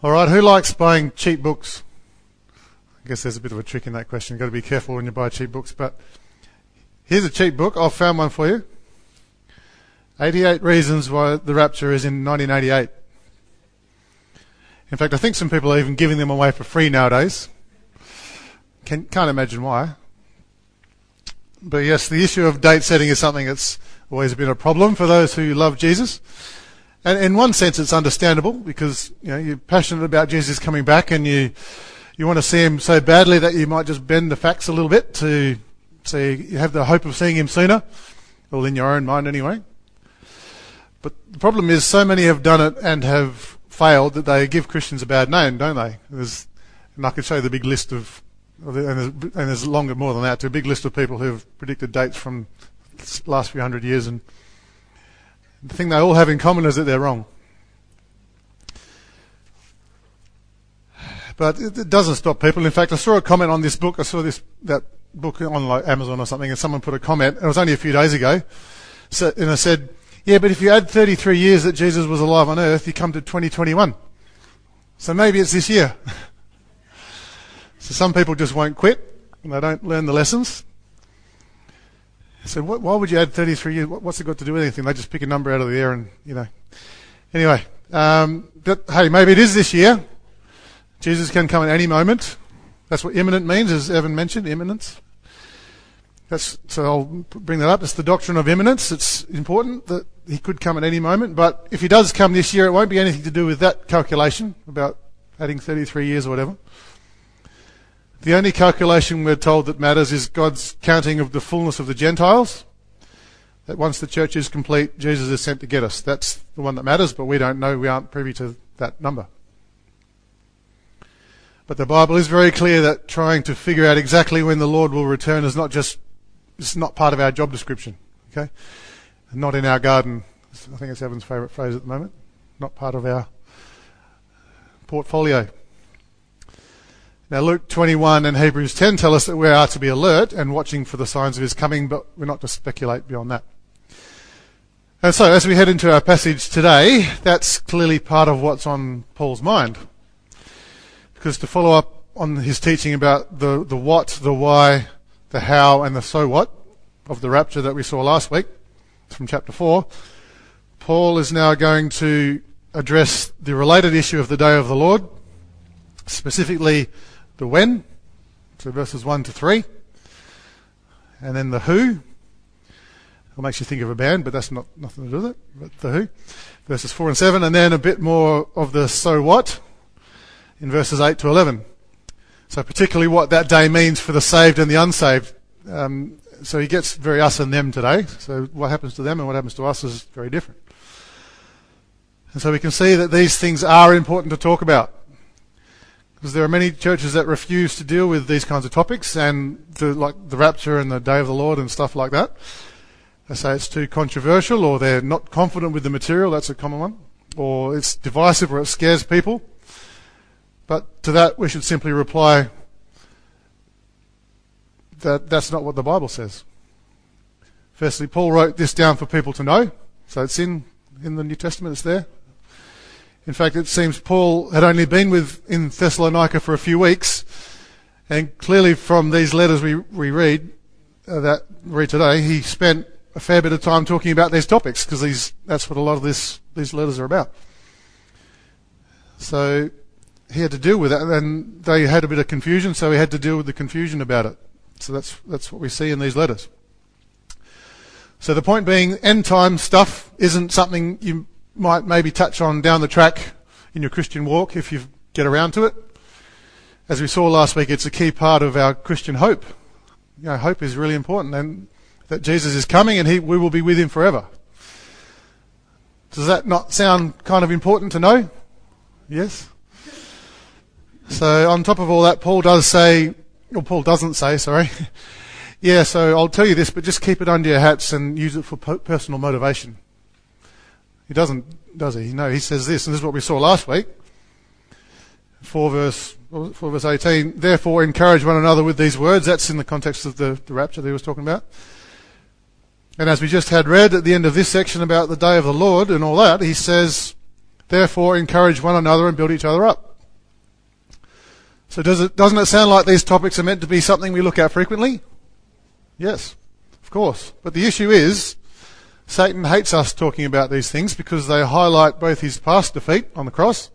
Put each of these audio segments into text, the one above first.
All right, who likes buying cheap books? I guess there's a bit of a trick in that question. You've got to be careful when you buy cheap books, but here's a cheap book. I've found one for you. 88 Reasons Why the Rapture is in 1988. In fact, I think some people are even giving them away for free nowadays. Can't imagine why. But yes, the issue of date setting is something that's always been a problem for those who love Jesus. And in one sense, it's understandable because you're passionate about Jesus coming back, and you want to see him so badly that you might just bend the facts a little bit to say you have the hope of seeing him sooner, well, in your own mind anyway. But the problem is so many have done it and have failed that they give Christians a bad name, don't they? And I could show you the big list of, and there's longer more than that, to a big list of people who have predicted dates from the last few hundred years, and the thing they all have in common is that they're wrong. But it doesn't stop people. In fact, I saw a comment on this book. I saw that book on like Amazon or something, and someone put a comment. It was only a few days ago. And I said, yeah, but if you add 33 years that Jesus was alive on earth, you come to 2021. So maybe it's this year. So some people just won't quit, and they don't learn the lessons. So why would you add 33 years? What's it got to do with anything? They just pick a number out of the air and, Anyway, but hey, maybe it is this year. Jesus can come at any moment. That's what imminent means, as Evan mentioned, imminence. So I'll bring that up. It's the doctrine of imminence. It's important that he could come at any moment. But if he does come this year, it won't be anything to do with that calculation about adding 33 years or whatever. The only calculation we're told that matters is God's counting of the fullness of the Gentiles. That once the church is complete, Jesus is sent to get us. That's the one that matters, but we don't know. We aren't privy to that number. But the Bible is very clear that trying to figure out exactly when the Lord will return is it's not part of our job description. Okay? Not in our garden. I think it's Evan's favourite phrase at the moment. Not part of our portfolio. Now Luke 21 and Hebrews 10 tell us that we are to be alert and watching for the signs of his coming, but we're not to speculate beyond that. And so as we head into our passage today, that's clearly part of what's on Paul's mind. Because to follow up on his teaching about the what, the why, the how, and the so what of the rapture that we saw last week from chapter 4, Paul is now going to address the related issue of the day of the Lord, specifically the when, so verses 1 to 3, and then the who. It makes you think of a band, but that's nothing to do with it, but the who, verses 4 and 7, and then a bit more of the so what in verses 8 to 11. So particularly what that day means for the saved and the unsaved. So he gets very us and them today. So what happens to them and what happens to us is very different. And so we can see that these things are important to talk about. Because there are many churches that refuse to deal with these kinds of topics, and like the rapture and the day of the Lord and stuff like that. They say it's too controversial, or they're not confident with the material. That's a common one. Or it's divisive, or it scares people. But to that we should simply reply that that's not what the Bible says. Firstly, Paul wrote this down for people to know. So it's in the New Testament, it's there. In fact, it seems Paul had only been in Thessalonica for a few weeks, and clearly from these letters we read today, he spent a fair bit of time talking about these topics, because that's what a lot of these letters are about. So he had to deal with that, and they had a bit of confusion, so he had to deal with the confusion about it. So that's what we see in these letters. So the point being, end time stuff isn't something you might maybe touch on down the track in your Christian walk if you get around to it. As we saw last week, it's a key part of our Christian hope. Hope is really important, and that Jesus is coming and we will be with him forever. Does that not sound kind of important to know? Yes? So on top of all that, Paul doesn't say, sorry. Yeah, so I'll tell you this, but just keep it under your hats and use it for personal motivation. He doesn't, does he? No, he says this, and this is what we saw last week. 4 verse 18, therefore encourage one another with these words. That's in the context of the rapture that he was talking about. And as we just had read at the end of this section about the day of the Lord and all that, he says, therefore encourage one another and build each other up. So doesn't it sound like these topics are meant to be something we look at frequently? Yes, of course. But the issue is, Satan hates us talking about these things because they highlight both his past defeat on the cross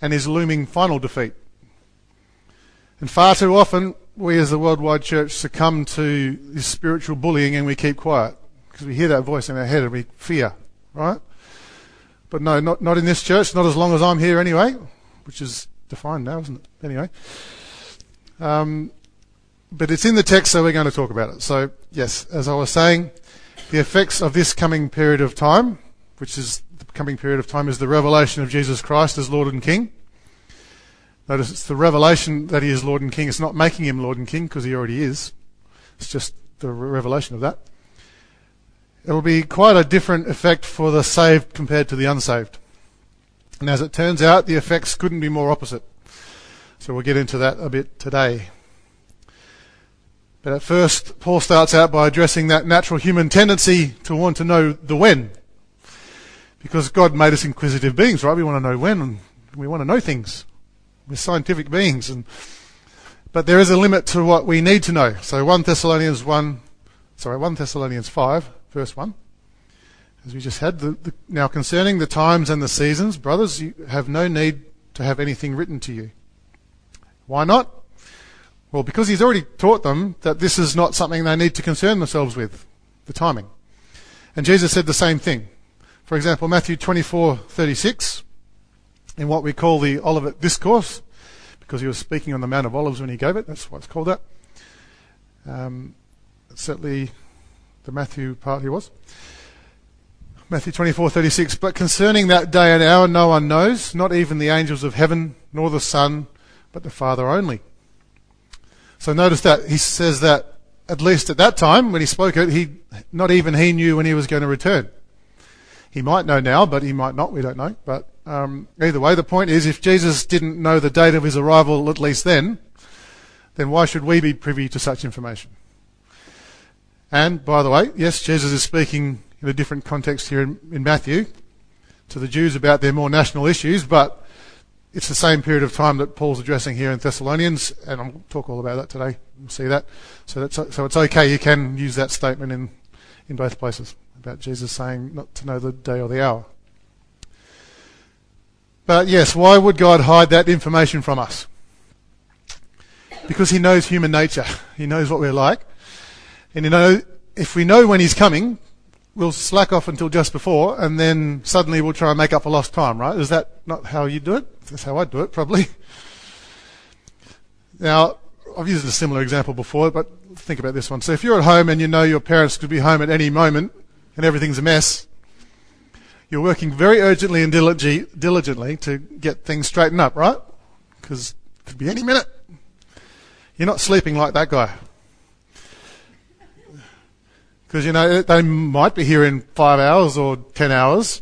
and his looming final defeat. And far too often, we as the worldwide church succumb to this spiritual bullying and we keep quiet because we hear that voice in our head and we fear, right? But no, not in this church, not as long as I'm here anyway, which is defined now, isn't it? Anyway. But it's in the text, so we're going to talk about it. So, yes, as I was saying, the effects of this coming period of time, which is the coming period of time, is the revelation of Jesus Christ as Lord and King. Notice it's the revelation that he is Lord and King. It's not making him Lord and King, because he already is. It's just the revelation of that. It'll be quite a different effect for the saved compared to the unsaved. And as it turns out, the effects couldn't be more opposite. So we'll get into that a bit today. But at first, Paul starts out by addressing that natural human tendency to want to know the when. Because God made us inquisitive beings, right? We want to know when, and we want to know things. We're scientific beings. But there is a limit to what we need to know. So 1 Thessalonians 5, verse 1. As we just had, now concerning the times and the seasons, brothers, you have no need to have anything written to you. Why not? Well, because he's already taught them that this is not something they need to concern themselves with, the timing. And Jesus said the same thing. For example, Matthew 24:36, in what we call the Olivet Discourse, because he was speaking on the Mount of Olives when he gave it, that's why it's called that. Certainly the Matthew part he was. Matthew 24:36, but concerning that day and hour no one knows, not even the angels of heaven, nor the Son, but the Father only. So notice that he says that at least at that time when he spoke it, not even he knew when he was going to return. He might know now, but he might not, we don't know. But either way, the point is, if Jesus didn't know the date of his arrival at least then why should we be privy to such information? And, by the way, yes, Jesus is speaking in a different context here in Matthew to the Jews about their more national issues, but it's the same period of time that Paul's addressing here in Thessalonians, and I'll talk all about that today. We'll see that. So it's okay, you can use that statement in both places about Jesus saying not to know the day or the hour. But yes, why would God hide that information from us? Because he knows human nature. He knows what we're like. And if we know when he's coming, we'll slack off until just before, and then suddenly we'll try and make up for lost time, right? Is that not how you do it? That's how I do it, probably. Now, I've used a similar example before, but think about this one. So if you're at home and you know your parents could be home at any moment and everything's a mess, you're working very urgently and diligently to get things straightened up, right? Because it could be any minute. You're not sleeping like that guy. Because, they might be here in 5 hours or 10 hours,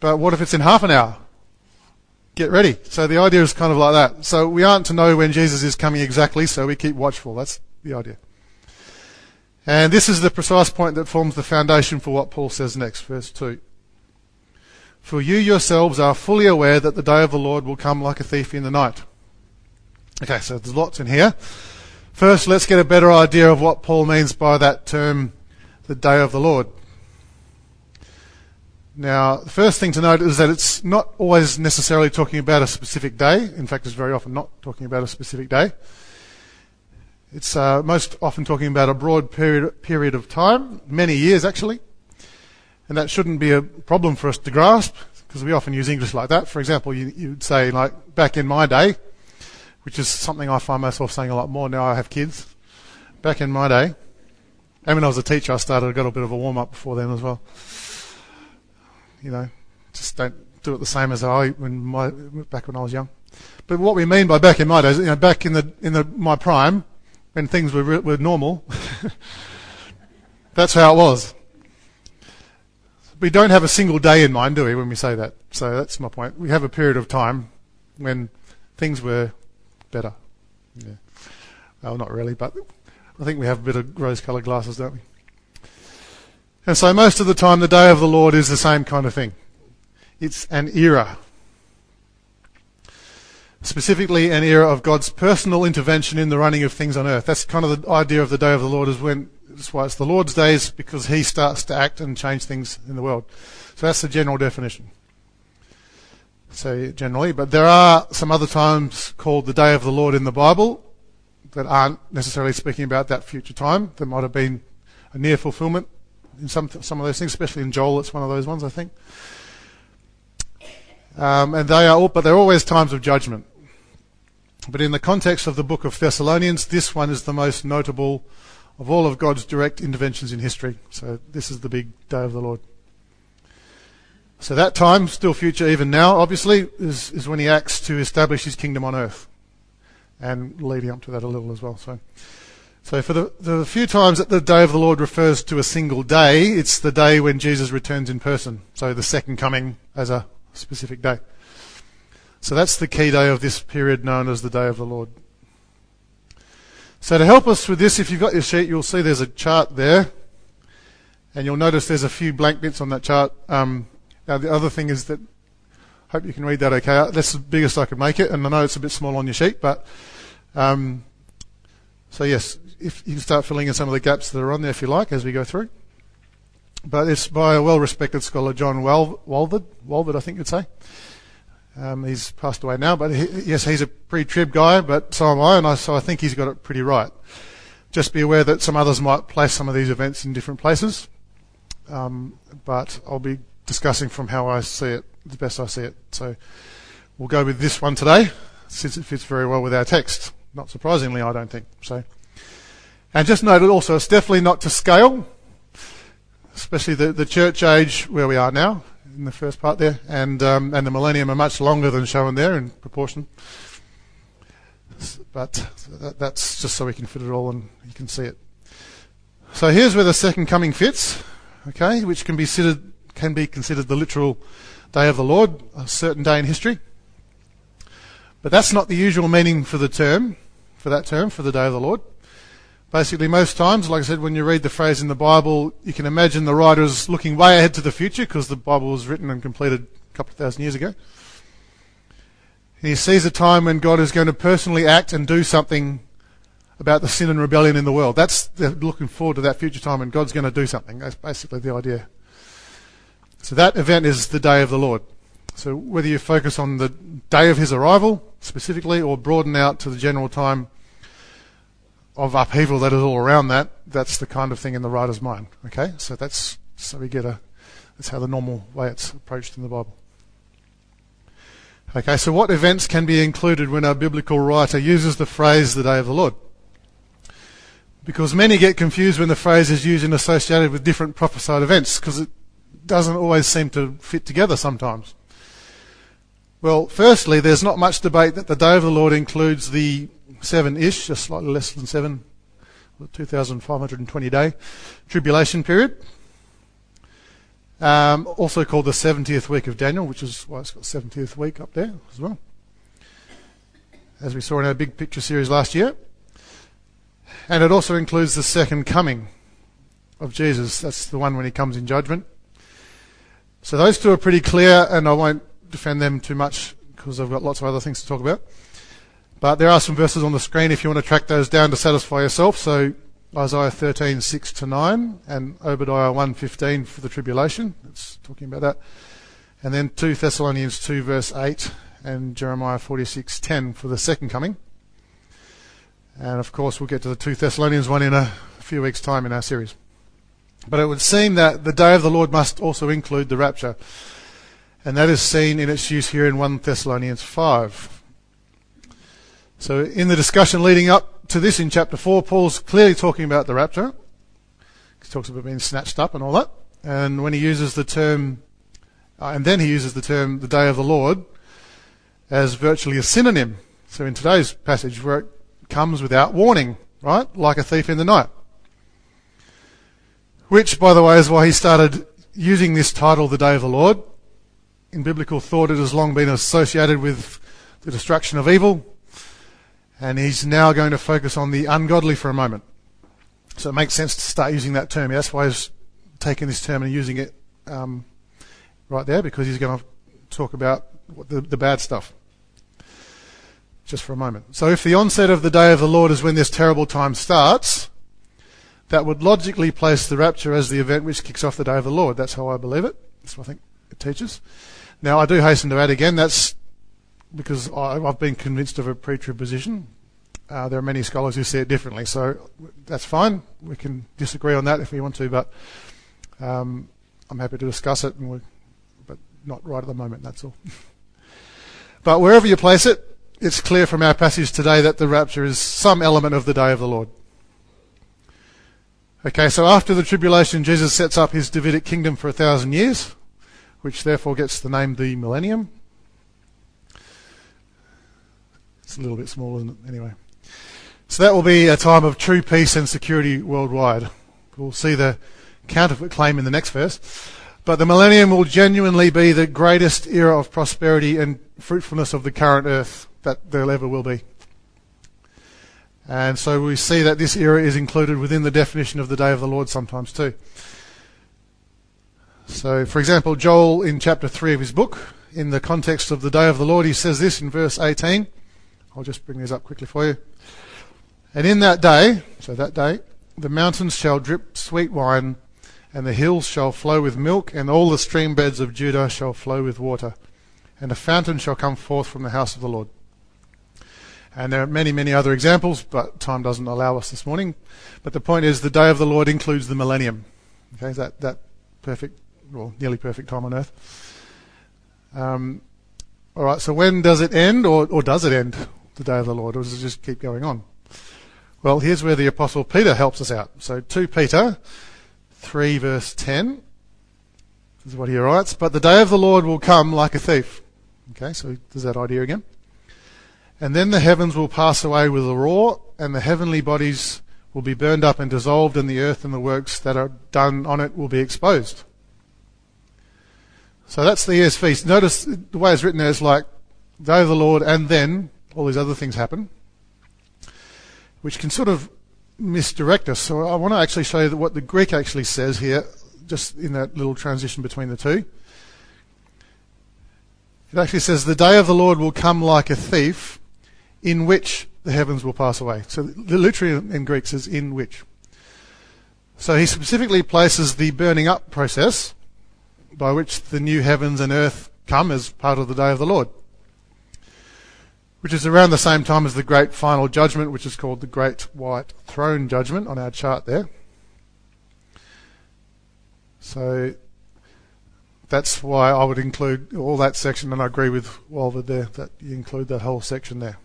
but what if it's in half an hour? Get ready. So the idea is kind of like that. So we aren't to know when Jesus is coming exactly, so we keep watchful. That's the idea. And this is the precise point that forms the foundation for what Paul says next, verse 2. For you yourselves are fully aware that the day of the Lord will come like a thief in the night. Okay, so there's lots in here. First, let's get a better idea of what Paul means by that term, the day of the Lord. Now, the first thing to note is that it's not always necessarily talking about a specific day. In fact, it's very often not talking about a specific day. It's most often talking about a broad period of time, many years actually. And that shouldn't be a problem for us to grasp, because we often use English like that. For example, you'd say, like, back in my day, which is something I find myself saying a lot more now I have kids. Back in my day, and when I was a teacher, I got a bit of a warm-up before then as well. Just don't do it the same as back when I was young. But what we mean by back in my days, back in my prime, when things were normal, that's how it was. We don't have a single day in mind, do we, when we say that? So that's my point. We have a period of time when things were better. Yeah. Well, not really, but I think we have a bit of rose-coloured glasses, don't we? And so most of the time, the day of the Lord is the same kind of thing. It's an era. specifically an era of God's personal intervention in the running of things on earth. That's kind of the idea of the day of the Lord, that's why it's the Lord's days, because he starts to act and change things in the world. So that's the general definition. So generally, but there are some other times called the day of the Lord in the Bible that aren't necessarily speaking about that future time. There might have been a near fulfillment in some of those things, especially in Joel. It's one of those ones, I think. And they're always times of judgment. But in the context of the book of Thessalonians, this one is the most notable of all of God's direct interventions in history. So this is the big day of the Lord. So that time, still future even now, obviously, is when he acts to establish his kingdom on earth. And leading up to that a little as well. So for the few times that the day of the Lord refers to a single day, it's the day when Jesus returns in person. So the second coming as a specific day. So that's the key day of this period known as the day of the Lord. So to help us with this, if you've got your sheet, you'll see there's a chart there. And you'll notice there's a few blank bits on that chart. Now the other thing is that, hope you can read that okay. That's the biggest I could make it, and I know it's a bit small on your sheet, but so yes, if you can start filling in some of the gaps that are on there if you like as we go through. But it's by a well-respected scholar, John Walvoord, I think you'd say. He's passed away now, but he's a pre-trib guy, but so am I, and so I think he's got it pretty right. Just be aware that some others might place some of these events in different places, but I'll be discussing from how I see it, the best I see it. So we'll go with this one today, since it fits very well with our text. Not surprisingly, I don't think. So, and just note it also, it's definitely not to scale, especially the church age where we are now in the first part there, and the millennium are much longer than shown there in proportion. But that's just so we can fit it all and you can see it. So here's where the second coming fits, okay, which can be considered the literal day of the Lord, a certain day in history. But that's not the usual meaning for the term, for the day of the Lord. Basically, most times, like I said, when you read the phrase in the Bible, you can imagine the writers looking way ahead to the future because the Bible was written and completed a couple of thousand years ago. And he sees a time when God is going to personally act and do something about the sin and rebellion in the world. They're looking forward to that future time when God's going to do something. That's basically the idea. So that event is the day of the Lord. So whether you focus on the day of his arrival specifically or broaden out to the general time of upheaval that is all around that's the kind of thing in the writer's mind. Okay, so that's how the normal way it's approached in the Bible. Okay, so what events can be included when a biblical writer uses the phrase the day of the Lord? Because many get confused when the phrase is used and associated with different prophesied events, because it doesn't always seem to fit together sometimes. Well, firstly, there's not much debate that the day of the Lord includes the 7-ish, just slightly less than 7, 2,520 day tribulation period. Also called the 70th week of Daniel, which is why it's got 70th week up there as well, as we saw in our big picture series last year. And it also includes the second coming of Jesus. That's the one when he comes in judgment. So those two are pretty clear, and I won't defend them too much because I've got lots of other things to talk about. But there are some verses on the screen if you want to track those down to satisfy yourself. So Isaiah 13, 6 to 9, and Obadiah 1:15 for the tribulation. It's talking about that. And then 2 Thessalonians 2 verse 8 and Jeremiah 46:10 for the second coming. And of course we'll get to the 2 Thessalonians one in a few weeks' time in our series. But it would seem that the day of the Lord must also include the rapture. And that is seen in its use here in 1 Thessalonians 5. So in the discussion leading up to this in chapter 4, Paul's clearly talking about the rapture. He talks about being snatched up and all that. And when he uses the term, the day of the Lord as virtually a synonym. So in today's passage where it comes without warning, right? Like a thief in the night. Which, by the way, is why he started using this title, the day of the Lord. In biblical thought, it has long been associated with the destruction of evil. And he's now going to focus on the ungodly for a moment. So it makes sense to start using that term. That's why he's taking this term and using it right there, because he's going to talk about the bad stuff. just for a moment. So if the onset of the day of the Lord is when this terrible time starts, that would logically place the rapture as the event which kicks off the day of the Lord. That's how I believe it. That's what I think it teaches. Now, I do hasten to add again, that's because I've been convinced of a pre-trib position. There are many scholars who see it differently, so that's fine. We can disagree on that if we want to, but I'm happy to discuss it, but not right at the moment, that's all. But wherever you place it, it's clear from our passage today that the rapture is some element of the day of the Lord. Okay, so after the tribulation, Jesus sets up his Davidic kingdom for 1,000 years, which therefore gets the name the millennium. It's a little bit small, isn't it? Anyway. So that will be a time of true peace and security worldwide. We'll see the counterfeit claim in the next verse. But the millennium will genuinely be the greatest era of prosperity and fruitfulness of the current earth that there ever will be. And so we see that this era is included within the definition of the day of the Lord sometimes too. So, for example, Joel in chapter 3 of his book, in the context of the day of the Lord, he says this in verse 18. I'll just bring these up quickly for you. And in that day, so that day, the mountains shall drip sweet wine, and the hills shall flow with milk, and all the stream beds of Judah shall flow with water. And a fountain shall come forth from the house of the Lord. And there are many, many other examples, but time doesn't allow us this morning. But the point is, the day of the Lord includes the millennium. Okay, that perfect, well, nearly perfect time on earth. All right, so when does it end, or does it end, the day of the Lord, or does it just keep going on? Well, here's where the Apostle Peter helps us out. So 2 Peter 3 verse 10, this is what he writes, "But the day of the Lord will come like a thief." Okay, so there's that idea again. "And then the heavens will pass away with a roar, and the heavenly bodies will be burned up and dissolved, and the earth and the works that are done on it will be exposed." So that's the ESV. Notice the way it's written there is like, day of the Lord, and then all these other things happen, which can sort of misdirect us. So I want to actually show you what the Greek actually says here, just in that little transition between the two. It actually says, "The day of the Lord will come like a thief, in which the heavens will pass away." So literally in Greek says, "in which." So he specifically places the burning up process by which the new heavens and earth come as part of the day of the Lord, which is around the same time as the great final judgment, which is called the Great White Throne Judgment on our chart there. So that's why I would include all that section, and I agree with Walford there, that you include that whole section there.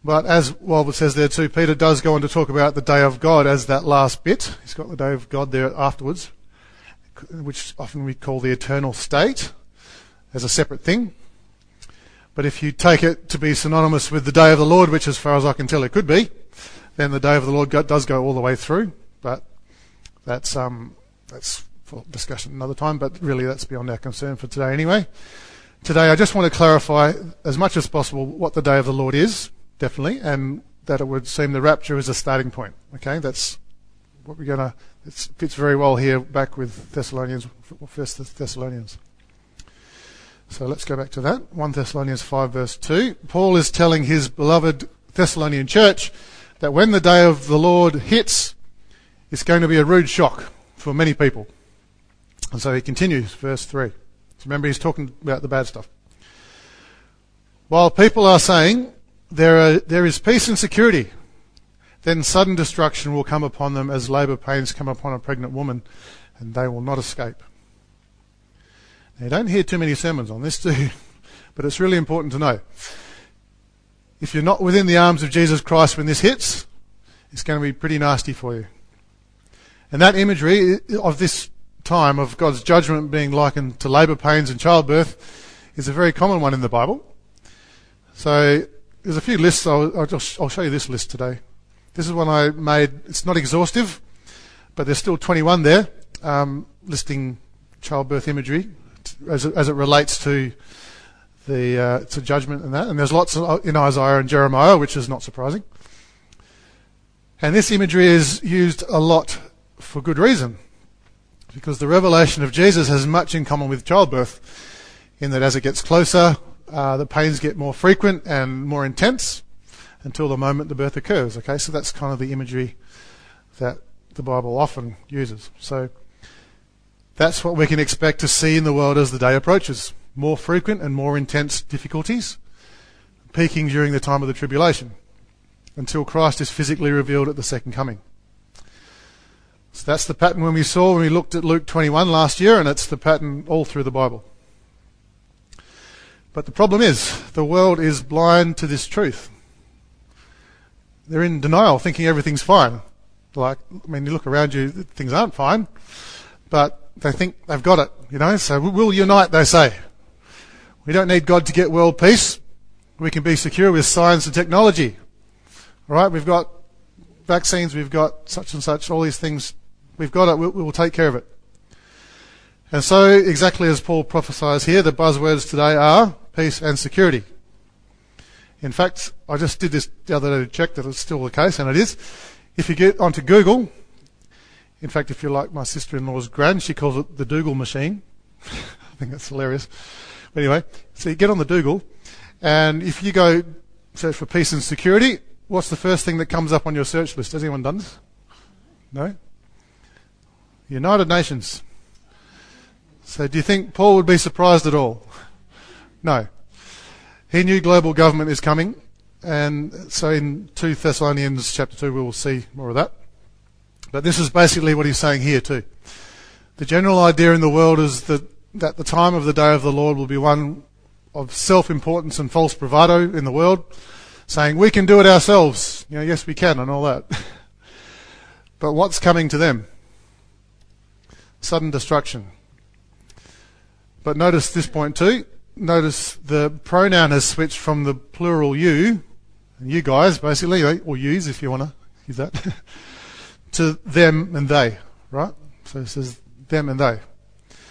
But as Walford says there too, Peter does go on to talk about the day of God as that last bit. He's got the day of God there afterwards, which often we call the eternal state, as a separate thing. But if you take it to be synonymous with the day of the Lord, which as far as I can tell it could be, then the day of the Lord does go all the way through. But that's for discussion another time, but really that's beyond our concern for today anyway. Today I just want to clarify as much as possible what the day of the Lord is, definitely, and that it would seem the rapture is a starting point. Okay, that's what we're going to, it fits very well here back with Thessalonians, 1 Thessalonians. So let's go back to that. 1 Thessalonians 5 verse 2. Paul is telling his beloved Thessalonian church that when the day of the Lord hits, it's going to be a rude shock for many people. And so he continues, verse 3. So remember, he's talking about the bad stuff. "While people are saying, there is peace and security, then sudden destruction will come upon them as labour pains come upon a pregnant woman, and they will not escape." Now, you don't hear too many sermons on this, do you? But it's really important to know. If you're not within the arms of Jesus Christ when this hits, it's going to be pretty nasty for you. And that imagery of this time of God's judgment being likened to labour pains and childbirth is a very common one in the Bible. So there's a few lists. I'll show you this list today. This is one I made. It's not exhaustive, but there's still 21 there, listing childbirth imagery as it relates to the to judgment and that. And there's lots in Isaiah and Jeremiah, which is not surprising. And this imagery is used a lot for good reason, because the revelation of Jesus has much in common with childbirth, in that as it gets closer, the pains get more frequent and more intense until the moment the birth occurs. Okay, so that's kind of the imagery that the Bible often uses. So that's what we can expect to see in the world as the day approaches. More frequent and more intense difficulties, peaking during the time of the tribulation, until Christ is physically revealed at the second coming. So that's the pattern when we looked at Luke 21 last year, and it's the pattern all through the Bible. But the problem is, the world is blind to this truth. They're in denial, thinking everything's fine. You look around you, things aren't fine, but they think they've got it, so we'll unite, they say. We don't need God to get world peace. We can be secure with science and technology. All right, we've got vaccines, we've got such and such, all these things. We've got it, we'll take care of it. And so, exactly as Paul prophesies here, the buzzwords today are peace and security. In fact, I just did this the other day to check that it's still the case, and it is. If you get onto Google, in fact, if you're like my sister-in-law's gran, she calls it the Dougal machine. I think that's hilarious. But anyway, so you get on the Dougal, and if you go search for peace and security, what's the first thing that comes up on your search list? Has anyone done this? No? United Nations. So do you think Paul would be surprised at all? No. He knew global government is coming, and so in 2 Thessalonians chapter 2 we will see more of that. But this is basically what he's saying here too. The general idea in the world is that the time of the day of the Lord will be one of self-importance and false bravado in the world, saying we can do it ourselves. Yes we can and all that. But what's coming to them? Sudden destruction. But notice this point too. Notice the pronoun has switched from the plural you, and you guys basically, or yous if you want to use that, to them and they, right? So it says them and they.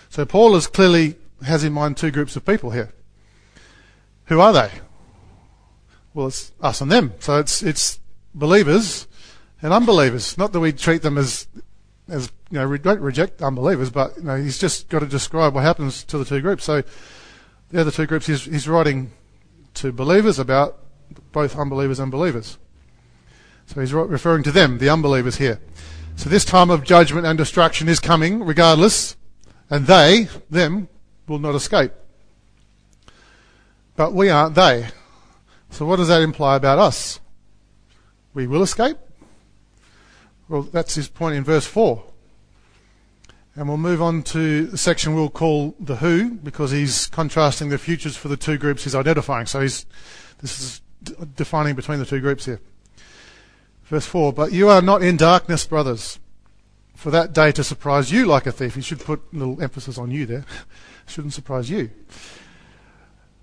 So Paul has in mind two groups of people here. Who are they? Well, it's us and them. So it's believers and unbelievers. Not that we treat them as we don't reject unbelievers, but he's just got to describe what happens to the two groups. So the other two groups he's writing to believers about both unbelievers and believers. So he's referring to them, the unbelievers here. So this time of judgment and destruction is coming regardless, and them, will not escape. But we aren't they. So what does that imply about us? We will escape? Well, that's his point in verse 4. And we'll move on to the section we'll call the who, because he's contrasting the futures for the two groups he's identifying. So this is defining between the two groups here. Verse 4, but you are not in darkness, brothers, for that day to surprise you like a thief. He should put a little emphasis on you there. Shouldn't surprise you.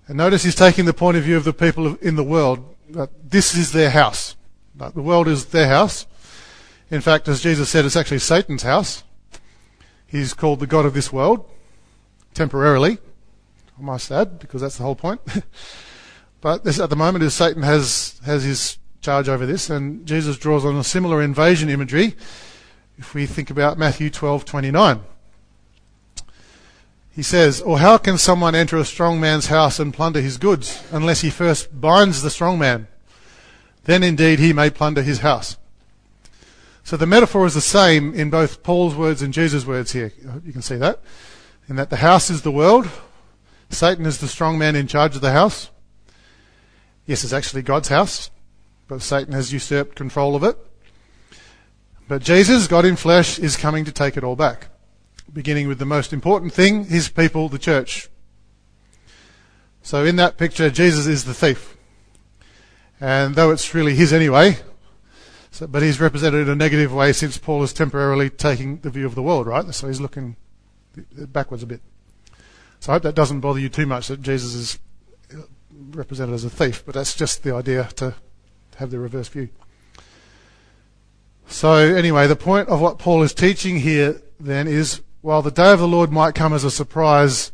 And notice he's taking the point of view of the people in the world, that this is their house. That the world is their house. In fact, as Jesus said, it's actually Satan's house. He's called the God of this world, temporarily, I must add, because that's the whole point. But this, at the moment, is Satan has his charge over this, and Jesus draws on a similar invasion imagery if we think about Matthew 12:29. He says, or how can someone enter a strong man's house and plunder his goods, unless he first binds the strong man? Then indeed he may plunder his house. So the metaphor is the same in both Paul's words and Jesus' words here. I hope you can see that. In that the house is the world. Satan is the strong man in charge of the house. Yes, it's actually God's house, but Satan has usurped control of it. But Jesus, God in flesh, is coming to take it all back. Beginning with the most important thing, his people, the church. So in that picture, Jesus is the thief. And though it's really his anyway, but he's represented in a negative way since Paul is temporarily taking the view of the world, right? So he's looking backwards a bit. So I hope that doesn't bother you too much that Jesus is represented as a thief, but that's just the idea to have the reverse view. So anyway, the point of what Paul is teaching here then is, while the day of the Lord might come as a surprise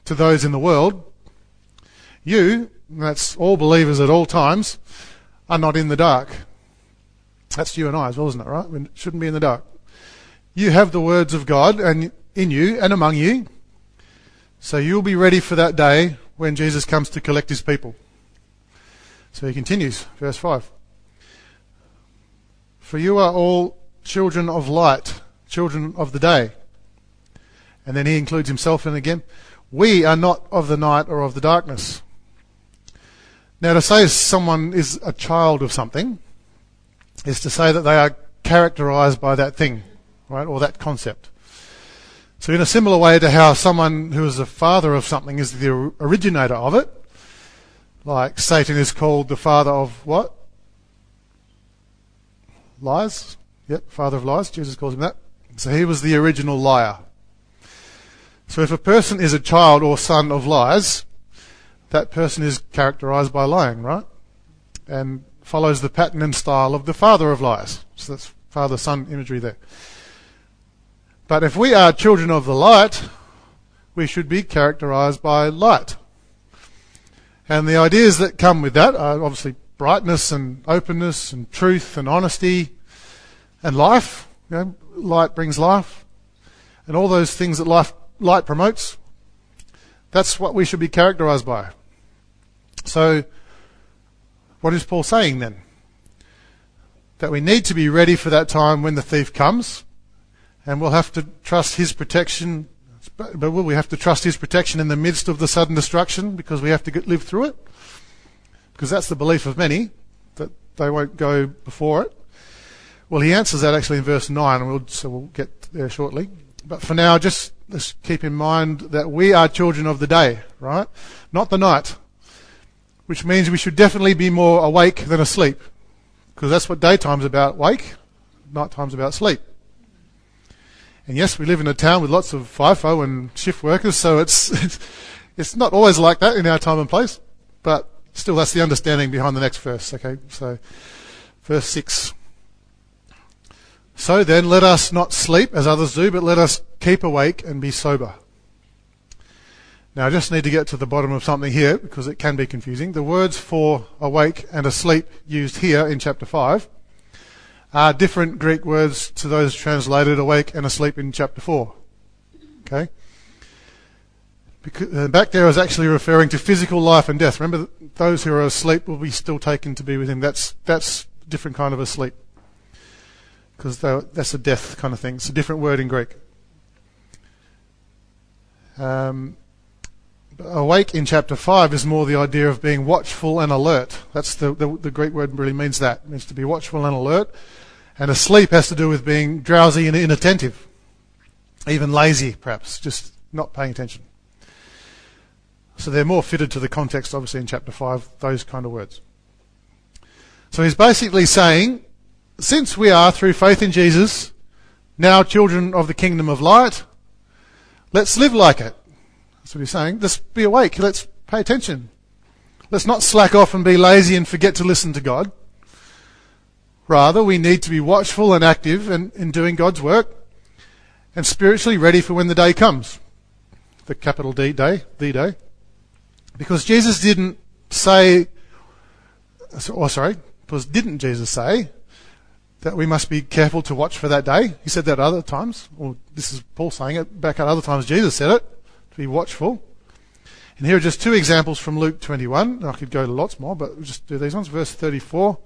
to those in the world, you, that's all believers at all times, are not in the dark. That's you and I as well, isn't it, right? We shouldn't be in the dark. You have the words of God and in you and among you, so you'll be ready for that day when Jesus comes to collect his people. So he continues, verse 5. For you are all children of light, children of the day. And then he includes himself in again. We are not of the night or of the darkness. Now, to say someone is a child of something is to say that they are characterized by that thing, right, or that concept. So in a similar way to how someone who is a father of something is the originator of it, like Satan is called the father of what? Lies? Yep, father of lies. Jesus calls him that. So he was the original liar. So if a person is a child or son of lies, that person is characterized by lying, right? And follows the pattern and style of the father of lies. So that's father-son imagery there. But if we are children of the light, we should be characterized by light. And the ideas that come with that are obviously brightness and openness and truth and honesty and life. You know, light brings life. And all those things that light promotes, that's what we should be characterized by. So, what is Paul saying then? That we need to be ready for that time when the thief comes, and we'll have to trust his protection. But will we have to trust his protection in the midst of the sudden destruction because we have to live through it? Because that's the belief of many, that they won't go before it. Well, he answers that actually in verse 9, and we'll get there shortly. But for now, just let's keep in mind that we are children of the day, right? Not the night. Which means we should definitely be more awake than asleep. Because that's what daytime's about, wake. Nighttime's about sleep. And yes, we live in a town with lots of FIFO and shift workers, so it's not always like that in our time and place. But still, that's the understanding behind the next verse. Okay, so verse 6. So then, let us not sleep as others do, but let us keep awake and be sober. Now, I just need to get to the bottom of something here because it can be confusing. The words for awake and asleep used here in chapter 5 are different Greek words to those translated awake and asleep in chapter 4. Okay? Because, back there is actually referring to physical life and death. Remember, those who are asleep will be still taken to be with him. That's a different kind of asleep. Because that's a death kind of thing. It's a different word in Greek. Awake in chapter 5 is more the idea of being watchful and alert. That's the Greek word really means that. It means to be watchful and alert. And asleep has to do with being drowsy and inattentive. Even lazy, perhaps, just not paying attention. So they're more fitted to the context, obviously, in chapter 5, those kind of words. So he's basically saying, since we are, through faith in Jesus, now children of the kingdom of light, let's live like it. That's what he's saying. Let's be awake. Let's pay attention. Let's not slack off and be lazy and forget to listen to God. Rather, we need to be watchful and active in doing God's work and spiritually ready for when the day comes. The capital D day, the day. Because Jesus didn't Jesus say that we must be careful to watch for that day? He said that other times, or this is Paul saying it, back at other times Jesus said it, to be watchful. And here are just two examples from Luke 21. I could go to lots more, but we'll just do these ones. Verse 34.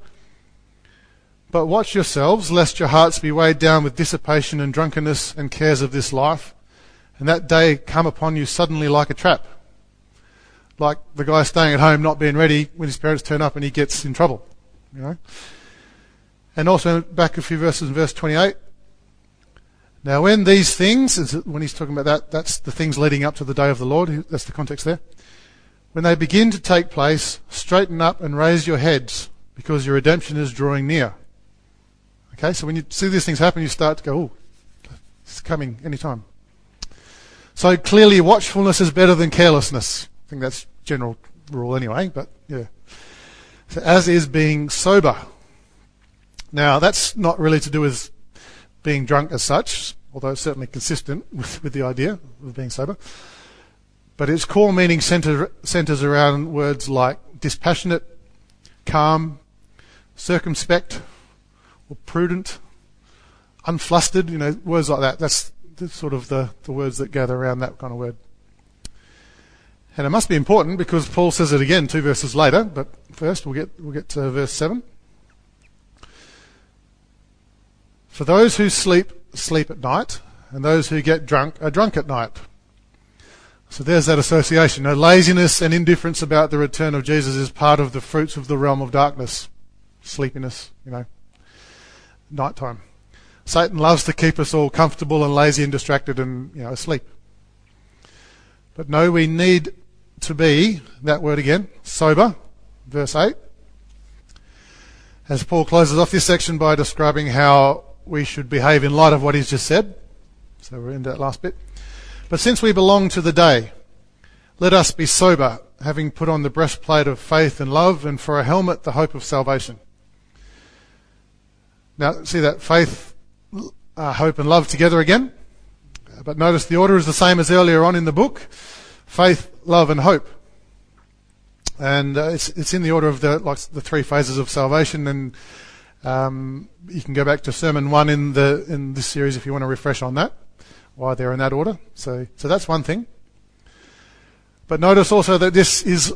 But watch yourselves, lest your hearts be weighed down with dissipation and drunkenness and cares of this life, and that day come upon you suddenly like a trap. Like the guy staying at home not being ready when his parents turn up and he gets in trouble. You know. And also back a few verses in verse 28. Now when these things, when he's talking about that, that's the things leading up to the day of the Lord, that's the context there. When they begin to take place, straighten up and raise your heads, because your redemption is drawing near. Okay, so when you see these things happen, you start to go, oh, it's coming any time. So clearly watchfulness is better than carelessness. I think that's general rule anyway, but yeah. So as is being sober. Now that's not really to do with being drunk as such, although it's certainly consistent with the idea of being sober. But its core meaning centers around words like dispassionate, calm, circumspect, or prudent, unflustered, words like that. That's sort of the words that gather around that kind of word. And it must be important because Paul says it again 2 verses later, but first we'll get to verse 7. For those who sleep at night, and those who get drunk are drunk at night. So there's that association. Laziness and indifference about the return of Jesus is part of the fruits of the realm of darkness. Sleepiness, nighttime. Satan loves to keep us all comfortable and lazy and distracted and, asleep. But no, we need to be, that word again, sober, verse 8. As Paul closes off this section by describing how we should behave in light of what he's just said. So we're in that last bit. But since we belong to the day, let us be sober, having put on the breastplate of faith and love, and for a helmet the hope of salvation. Now, see that faith, hope and love together again? But notice the order is the same as earlier on in the book. Faith, love and hope. And it's in the order of the 3 phases of salvation, and you can go back to Sermon 1 in this series if you want to refresh on that, why they're in that order. So that's one thing. But notice also that this is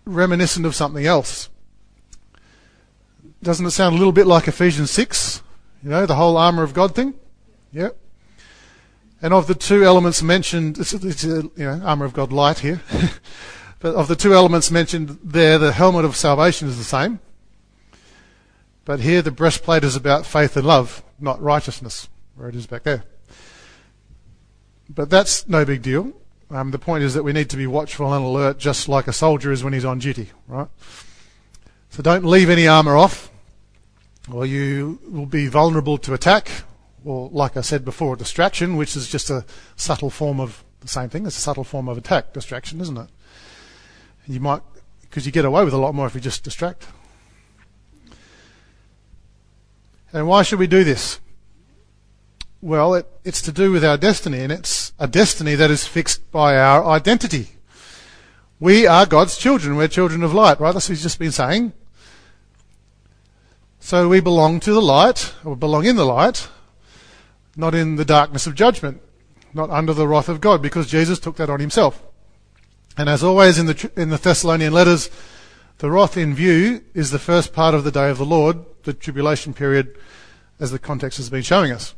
reminiscent of something else. Doesn't it sound a little bit like Ephesians 6? The whole armour of God thing? Yeah. And of the 2 elements mentioned, it's armour of God light here. But of the 2 elements mentioned there, the helmet of salvation is the same. But here the breastplate is about faith and love, not righteousness, where it is back there. But that's no big deal. The point is that we need to be watchful and alert, just like a soldier is when he's on duty, right? So don't leave any armour off, or you will be vulnerable to attack, or like I said before, distraction, which is just a subtle form of the same thing. It's a subtle form of attack, distraction, isn't it? You might, because you get away with a lot more if you just distract. And why should we do this? Well, it's to do with our destiny, and it's a destiny that is fixed by our identity. We are God's children. We're children of light, right? That's what he's just been saying. So we belong to the light, or belong in the light, not in the darkness of judgment, not under the wrath of God, because Jesus took that on himself. And as always in the Thessalonian letters, the wrath in view is the first part of the day of the Lord, the tribulation period, as the context has been showing us.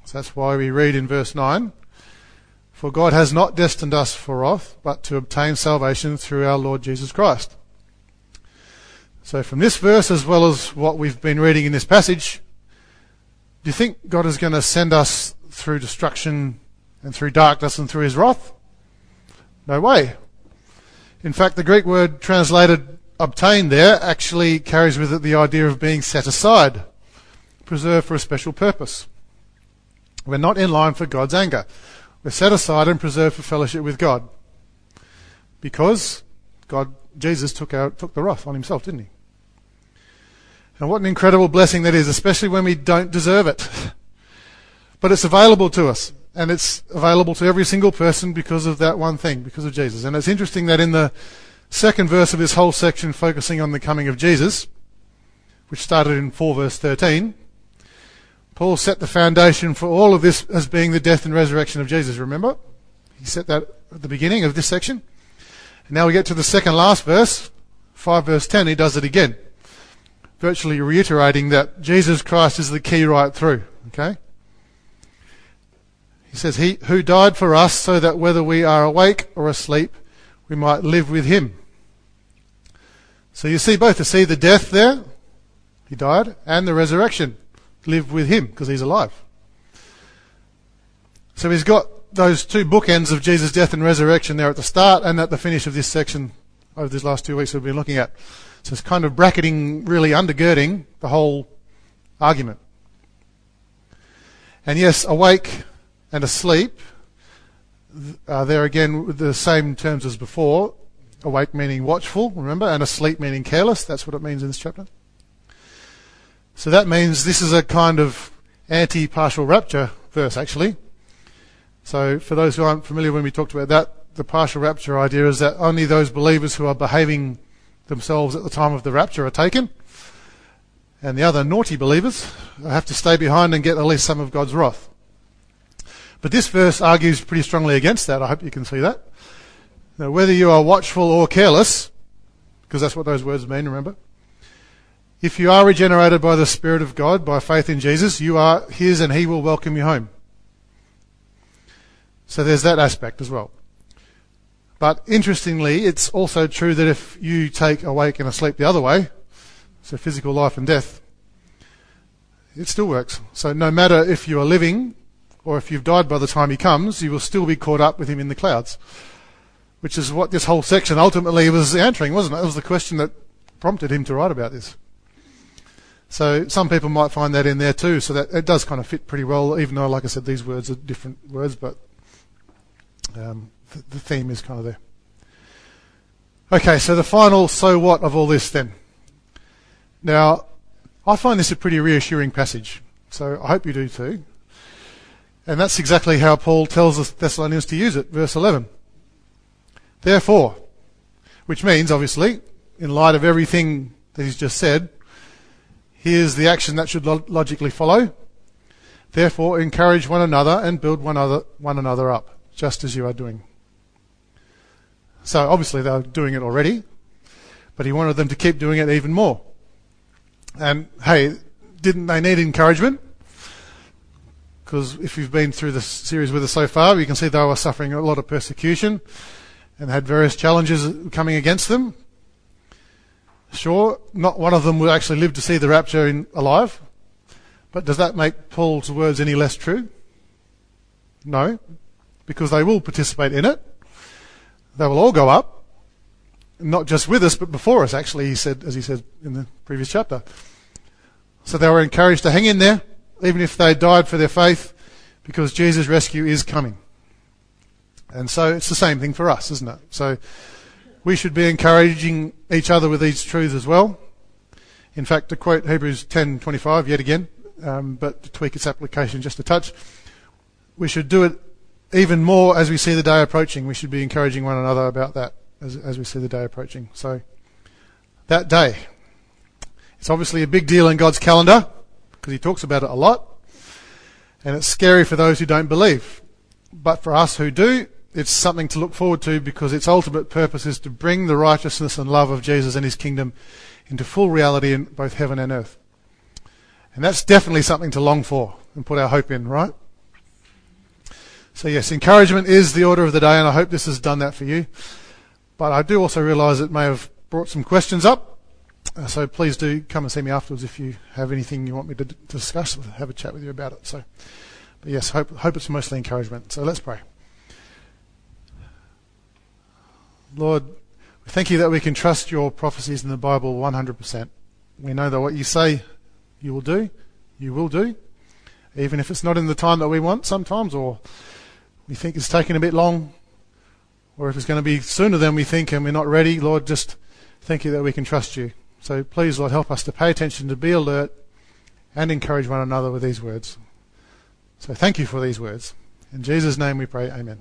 So that's why we read in verse 9, for God has not destined us for wrath, but to obtain salvation through our Lord Jesus Christ. So from this verse, as well as what we've been reading in this passage, do you think God is going to send us through destruction and through darkness and through his wrath? No way. In fact, the Greek word translated obtained there actually carries with it the idea of being set aside, preserved for a special purpose. We're not in line for God's anger. We're set aside and preserved for fellowship with God. Because Jesus took the wrath on himself, didn't he? And what an incredible blessing that is, especially when we don't deserve it. But it's available to us, and it's available to every single person because of that one thing, because of Jesus. And it's interesting that in the second verse of this whole section, focusing on the coming of Jesus, which started in 4 verse 13, Paul set the foundation for all of this as being the death and resurrection of Jesus, remember? He set that at the beginning of this section. And now we get to the second last verse, 5 verse 10, he does it again, virtually reiterating that Jesus Christ is the key right through, okay? He says, he who died for us so that whether we are awake or asleep, we might live with him. So you see both the death there, he died, and the resurrection, live with him because he's alive. So he's got those 2 bookends of Jesus' death and resurrection there at the start and at the finish of this section over these last 2 weeks we've been looking at. So it's kind of bracketing, really undergirding the whole argument. And yes, awake and asleep, there again with the same terms as before. Awake meaning watchful, remember, and asleep meaning careless. That's what it means in this chapter. So that means this is a kind of anti-partial rapture verse, actually. So for those who aren't familiar, when we talked about that, the partial rapture idea is that only those believers who are behaving themselves at the time of the rapture are taken, and the other naughty believers have to stay behind and get at least some of God's wrath. But this verse argues pretty strongly against that. I hope you can see that. Now, whether you are watchful or careless, because that's what those words mean, remember? If you are regenerated by the Spirit of God, by faith in Jesus, you are His and He will welcome you home. So there's that aspect as well. But interestingly, it's also true that if you take awake and asleep the other way, so physical life and death, it still works. So no matter if you are living or if you've died by the time He comes, you will still be caught up with Him in the clouds. Which is what this whole section ultimately was answering, wasn't it? It was the question that prompted him to write about this. So some people might find that in there too, so that it does kind of fit pretty well, even though, like I said, these words are different words, but the theme is kind of there. Okay, so the final so what of all this then. Now, I find this a pretty reassuring passage, so I hope you do too. And that's exactly how Paul tells the Thessalonians to use it, verse 11. Therefore, which means, obviously, in light of everything that he's just said, here's the action that should logically follow. Therefore, encourage one another and build one another up, just as you are doing. So, obviously, they were doing it already, but he wanted them to keep doing it even more. And, hey, didn't they need encouragement? Because if you've been through this series with us so far, you can see they were suffering a lot of persecution and had various challenges coming against them. Sure, not one of them will actually live to see the rapture alive, but does that make Paul's words any less true? No, because they will participate in it. They will all go up, not just with us, but before us, actually, he said, as he said in the previous chapter. So they were encouraged to hang in there, even if they died for their faith, because Jesus' rescue is coming. And so it's the same thing for us, isn't it? So we should be encouraging each other with these truths as well. In fact, to quote Hebrews 10:25 yet again, but to tweak its application just a touch, we should do it even more as we see the day approaching. We should be encouraging one another about that as we see the day approaching. So that day, it's obviously a big deal in God's calendar because he talks about it a lot, and it's scary for those who don't believe. But for us who do, it's something to look forward to because its ultimate purpose is to bring the righteousness and love of Jesus and his kingdom into full reality in both heaven and earth. And that's definitely something to long for and put our hope in, right? So yes, encouragement is the order of the day, and I hope this has done that for you. But I do also realise it may have brought some questions up. So please do come and see me afterwards if you have anything you want me to discuss, have a chat with you about it. So, but yes, hope it's mostly encouragement. So let's pray. Lord, we thank you that we can trust your prophecies in the Bible 100%. We know that what you say you will do, even if it's not in the time that we want sometimes, or we think it's taking a bit long, or if it's going to be sooner than we think and we're not ready. Lord, just thank you that we can trust you. So please, Lord, help us to pay attention, to be alert, and encourage one another with these words. So thank you for these words. In Jesus' name we pray, amen.